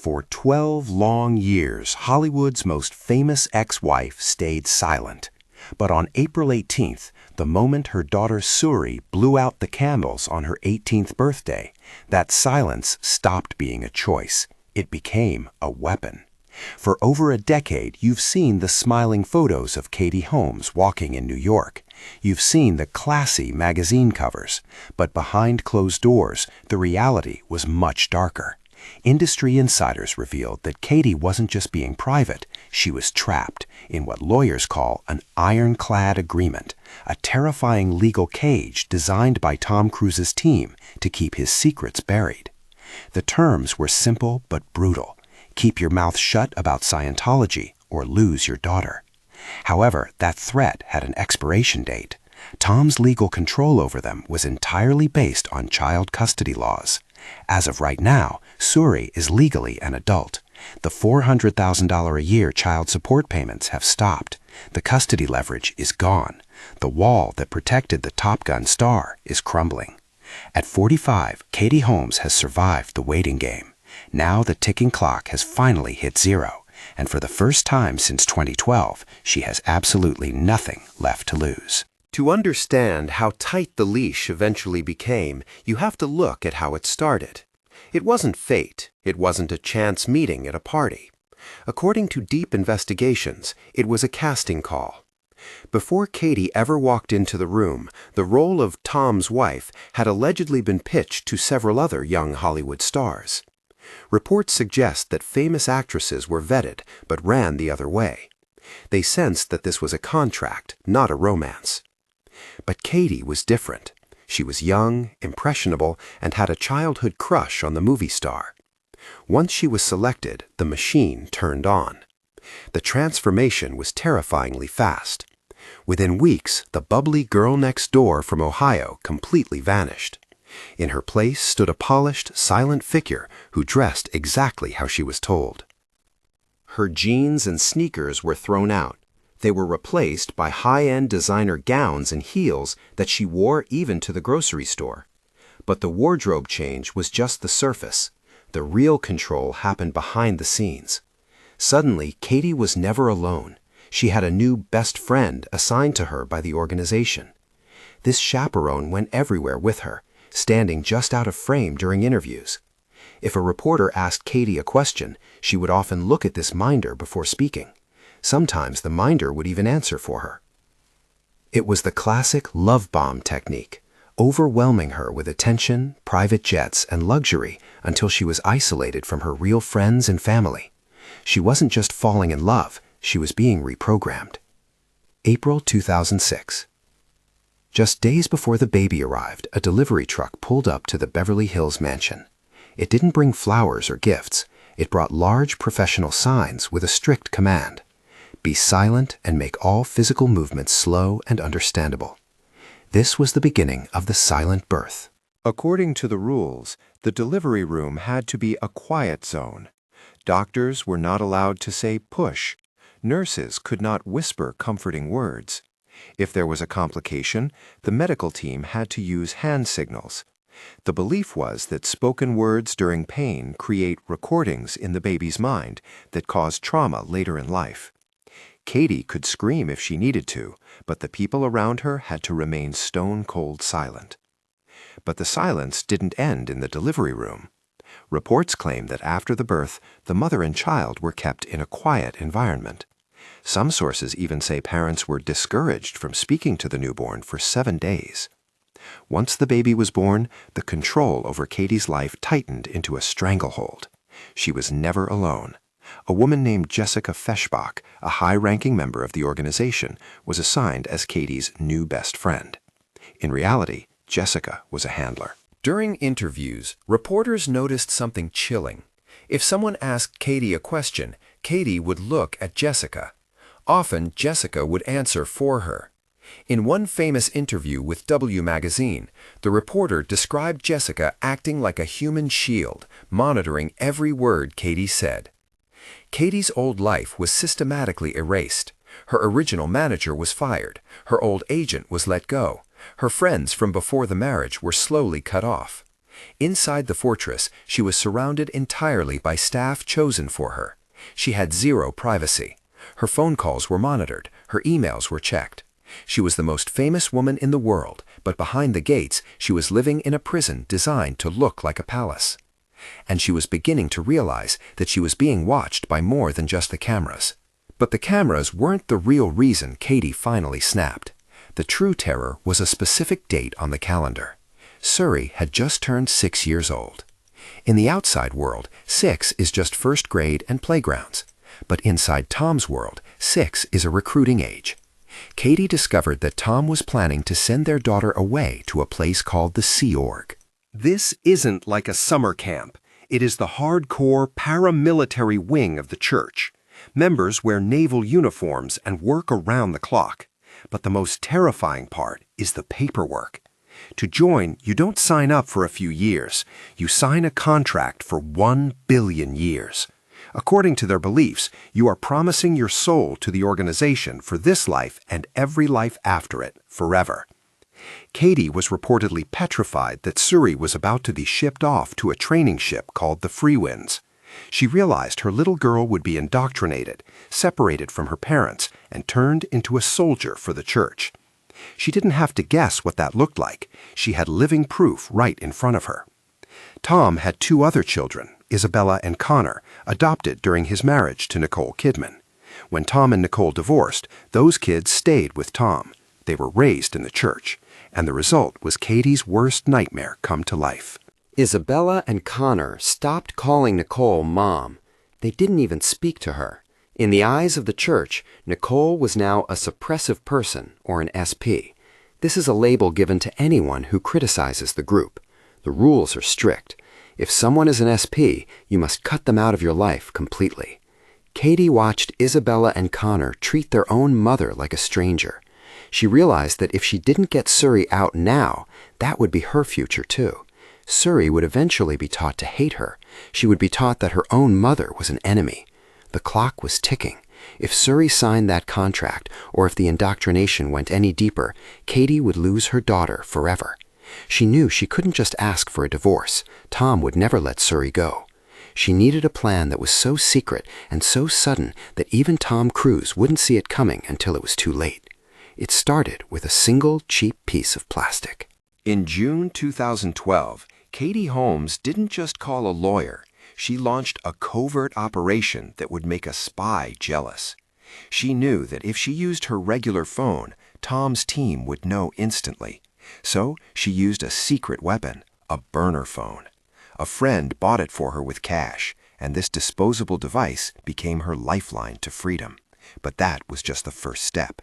For 12 long years, Hollywood's most famous ex-wife stayed silent. But on April 18th, the moment her daughter Suri blew out the candles on her 18th birthday, that silence stopped being a choice. It became a weapon. For over a decade, you've seen the smiling photos of Katie Holmes walking in New York. You've seen the classy magazine covers. But behind closed doors, the reality was much darker. Industry insiders revealed that Katie wasn't just being private, she was trapped in what lawyers call an ironclad agreement, a terrifying legal cage designed by Tom Cruise's team to keep his secrets buried. The terms were simple but brutal. Keep your mouth shut about Scientology or lose your daughter. However, that threat had an expiration date. Tom's legal control over them was entirely based on child custody laws. As of right now, Suri is legally an adult. The $400,000 a year child support payments have stopped. The custody leverage is gone. The wall that protected the Top Gun star is crumbling. At 45, Katie Holmes has survived the waiting game. Now the ticking clock has finally hit zero, and for the first time since 2012, she has absolutely nothing left to lose. To understand how tight the leash eventually became, you have to look at how it started. It wasn't fate. It wasn't a chance meeting at a party. According to deep investigations, it was a casting call. Before Katie ever walked into the room, the role of Tom's wife had allegedly been pitched to several other young Hollywood stars. Reports suggest that famous actresses were vetted but ran the other way. They sensed that this was a contract, not a romance. But Katie was different. She was young, impressionable, and had a childhood crush on the movie star. Once she was selected, the machine turned on. The transformation was terrifyingly fast. Within weeks, the bubbly girl next door from Ohio completely vanished. In her place stood a polished, silent figure who dressed exactly how she was told. Her jeans and sneakers were thrown out. They were replaced by high-end designer gowns and heels that she wore even to the grocery store. But the wardrobe change was just the surface. The real control happened behind the scenes. Suddenly, Katie was never alone. She had a new best friend assigned to her by the organization. This chaperone went everywhere with her, standing just out of frame during interviews. If a reporter asked Katie a question, she would often look at this minder before speaking. Sometimes the minder would even answer for her. It was the classic love bomb technique, overwhelming her with attention, private jets, and luxury until she was isolated from her real friends and family. She wasn't just falling in love, she was being reprogrammed. April 2006. Just days before the baby arrived, a delivery truck pulled up to the Beverly Hills mansion. It didn't bring flowers or gifts. It brought large professional signs with a strict command. Be silent and make all physical movements slow and understandable. This was the beginning of the silent birth. According to the rules, the delivery room had to be a quiet zone. Doctors were not allowed to say push. Nurses could not whisper comforting words. If there was a complication, the medical team had to use hand signals. The belief was that spoken words during pain create recordings in the baby's mind that cause trauma later in life. Katie could scream if she needed to, but the people around her had to remain stone-cold silent. But the silence didn't end in the delivery room. Reports claim that after the birth, the mother and child were kept in a quiet environment. Some sources even say parents were discouraged from speaking to the newborn for 7 days. Once the baby was born, the control over Katie's life tightened into a stranglehold. She was never alone. A woman named Jessica Feshbach, a high-ranking member of the organization, was assigned as Katie's new best friend. In reality, Jessica was a handler. During interviews, reporters noticed something chilling. If someone asked Katie a question, Katie would look at Jessica. Often, Jessica would answer for her. In one famous interview with W Magazine, the reporter described Jessica acting like a human shield, monitoring every word Katie said. Katie's old life was systematically erased. Her original manager was fired. Her old agent was let go. Her friends from before the marriage were slowly cut off. Inside the fortress, she was surrounded entirely by staff chosen for her. She had zero privacy. Her phone calls were monitored, her emails were checked. She was the most famous woman in the world, but behind the gates, she was living in a prison designed to look like a palace. And she was beginning to realize that she was being watched by more than just the cameras. But the cameras weren't the real reason Katie finally snapped. The true terror was a specific date on the calendar. Suri had just turned 6 years old. In the outside world, 6 is just first grade and playgrounds. But inside Tom's world, 6 is a recruiting age. Katie discovered that Tom was planning to send their daughter away to a place called the Sea Org. This isn't like a summer camp. It is the hardcore paramilitary wing of the church. Members wear naval uniforms and work around the clock. But the most terrifying part is the paperwork. To join, you don't sign up for a few years. You sign a contract for 1 billion years. According to their beliefs, you are promising your soul to the organization for this life and every life after it, forever. Katie was reportedly petrified that Suri was about to be shipped off to a training ship called the Freewinds. She realized her little girl would be indoctrinated, separated from her parents, and turned into a soldier for the church. She didn't have to guess what that looked like. She had living proof right in front of her. Tom had 2 other children, Isabella and Connor, adopted during his marriage to Nicole Kidman. When Tom and Nicole divorced, those kids stayed with Tom. They were raised in the church, and the result was Katie's worst nightmare come to life. Isabella and Connor stopped calling Nicole Mom. They didn't even speak to her. In the eyes of the church, Nicole was now a suppressive person, or an SP. This is a label given to anyone who criticizes the group. The rules are strict. If someone is an SP, you must cut them out of your life completely. Katie watched Isabella and Connor treat their own mother like a stranger. She realized that if she didn't get Suri out now, that would be her future too. Suri would eventually be taught to hate her. She would be taught that her own mother was an enemy. The clock was ticking. If Suri signed that contract, or if the indoctrination went any deeper, Katie would lose her daughter forever. She knew she couldn't just ask for a divorce. Tom would never let Suri go. She needed a plan that was so secret and so sudden that even Tom Cruise wouldn't see it coming until it was too late. It started with a single cheap piece of plastic. In June 2012, Katie Holmes didn't just call a lawyer. She launched a covert operation that would make a spy jealous. She knew that if she used her regular phone, Tom's team would know instantly. So she used a secret weapon, a burner phone. A friend bought it for her with cash, and this disposable device became her lifeline to freedom. But that was just the first step.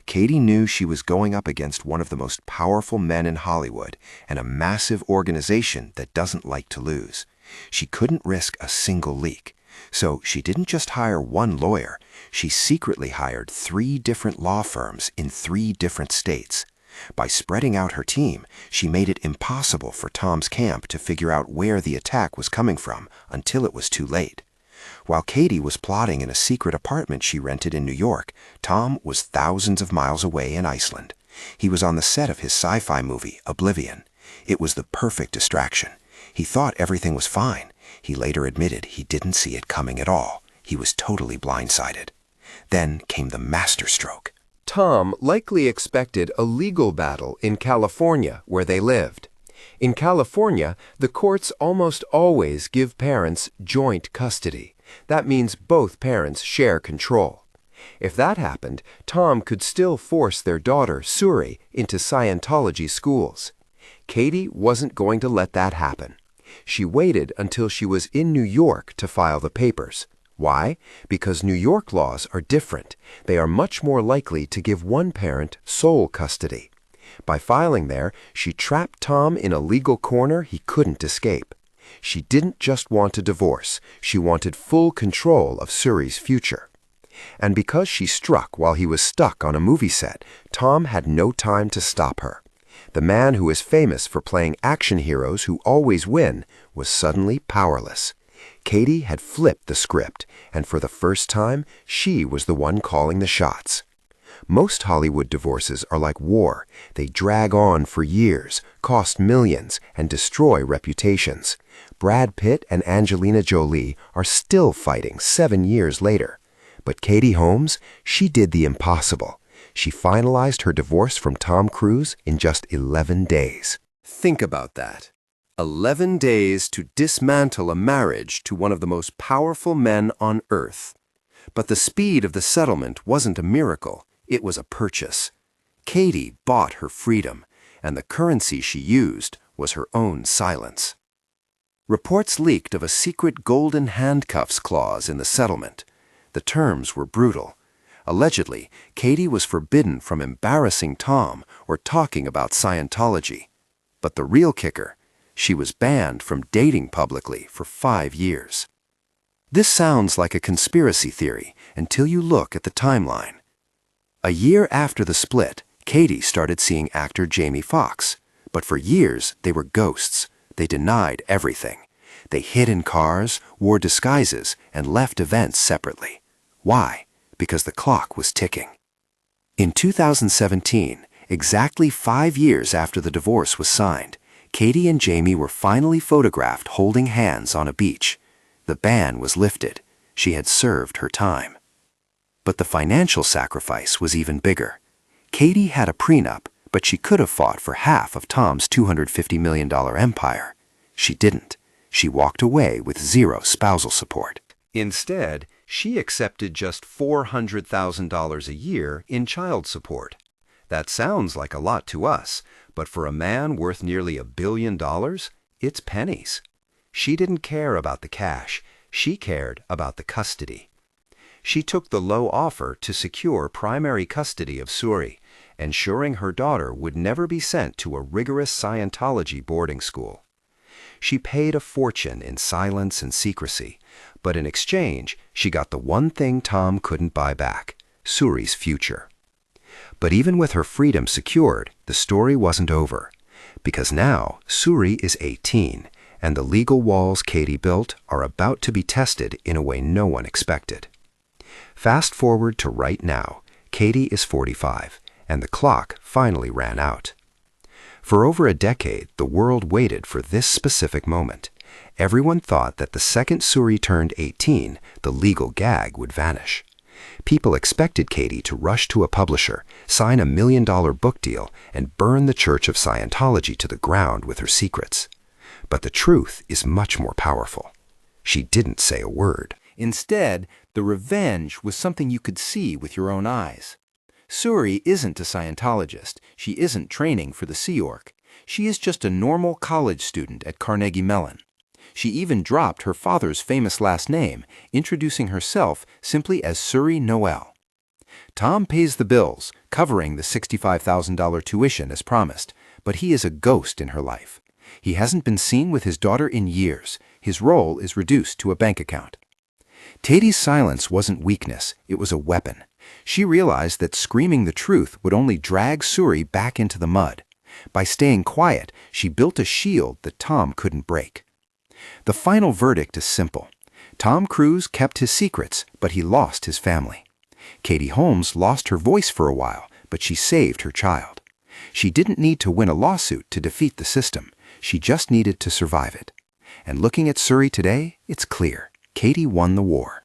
Katie knew she was going up against one of the most powerful men in Hollywood and a massive organization that doesn't like to lose. She couldn't risk a single leak. So she didn't just hire one lawyer. She secretly hired 3 different law firms in 3 different states. By spreading out her team, she made it impossible for Tom's camp to figure out where the attack was coming from until it was too late. While Katie was plotting in a secret apartment she rented in New York, Tom was thousands of miles away in Iceland. He was on the set of his sci-fi movie, Oblivion. It was the perfect distraction. He thought everything was fine. He later admitted he didn't see it coming at all. He was totally blindsided. Then came the masterstroke. Tom likely expected a legal battle in California, where they lived. In California, the courts almost always give parents joint custody. That means both parents share control. If that happened, Tom could still force their daughter, Suri, into Scientology schools. Katie wasn't going to let that happen. She waited until she was in New York to file the papers. Why? Because New York laws are different. They are much more likely to give one parent sole custody. By filing there, she trapped Tom in a legal corner he couldn't escape. She didn't just want a divorce. She wanted full control of Suri's future. And because she struck while he was stuck on a movie set, Tom had no time to stop her. The man who is famous for playing action heroes who always win was suddenly powerless. Katie had flipped the script, and for the first time, she was the one calling the shots. Most Hollywood divorces are like war. They drag on for years, cost millions, and destroy reputations. Brad Pitt and Angelina Jolie are still fighting 7 years later. But Katie Holmes, she did the impossible. She finalized her divorce from Tom Cruise in just 11 days. Think about that. 11 days to dismantle a marriage to one of the most powerful men on earth. But the speed of the settlement wasn't a miracle. It was a purchase. Katie bought her freedom, and the currency she used was her own silence. Reports leaked of a secret Golden Handcuffs clause in the settlement. The terms were brutal. Allegedly, Katie was forbidden from embarrassing Tom or talking about Scientology. But the real kicker, she was banned from dating publicly for 5 years. This sounds like a conspiracy theory until you look at the timeline. A year after the split, Katie started seeing actor Jamie Foxx, but for years they were ghosts. They denied everything. They hid in cars, wore disguises, and left events separately. Why? Because the clock was ticking. In 2017, exactly 5 years after the divorce was signed, Katie and Jamie were finally photographed holding hands on a beach. The ban was lifted. She had served her time. But the financial sacrifice was even bigger. Katie had a prenup, but she could have fought for half of Tom's $250 million empire. She didn't. She walked away with zero spousal support. Instead, she accepted just $400,000 a year in child support. That sounds like a lot to us, but for a man worth nearly $1 billion, it's pennies. She didn't care about the cash. She cared about the custody. She took the low offer to secure primary custody of Suri, ensuring her daughter would never be sent to a rigorous Scientology boarding school. She paid a fortune in silence and secrecy, but in exchange, she got the one thing Tom couldn't buy back, Suri's future. But even with her freedom secured, the story wasn't over, because now Suri is 18, and the legal walls Katie built are about to be tested in a way no one expected. Fast forward to right now, Katie is 45, and the clock finally ran out. For over a decade, the world waited for this specific moment. Everyone thought that the second Suri turned 18, the legal gag would vanish. People expected Katie to rush to a publisher, sign $1 million book deal, and burn the Church of Scientology to the ground with her secrets. But the truth is much more powerful. She didn't say a word. Instead, the revenge was something you could see with your own eyes. Suri isn't a Scientologist. She isn't training for the Sea Org. She is just a normal college student at Carnegie Mellon. She even dropped her father's famous last name, introducing herself simply as Suri Noel. Tom pays the bills, covering the $65,000 tuition as promised, but he is a ghost in her life. He hasn't been seen with his daughter in years. His role is reduced to a bank account. Katie's silence wasn't weakness, it was a weapon. She realized that screaming the truth would only drag Suri back into the mud. By staying quiet, she built a shield that Tom couldn't break. The final verdict is simple. Tom Cruise kept his secrets, but he lost his family. Katie Holmes lost her voice for a while, but she saved her child. She didn't need to win a lawsuit to defeat the system. She just needed to survive it. And looking at Suri today, it's clear. Katie won the war.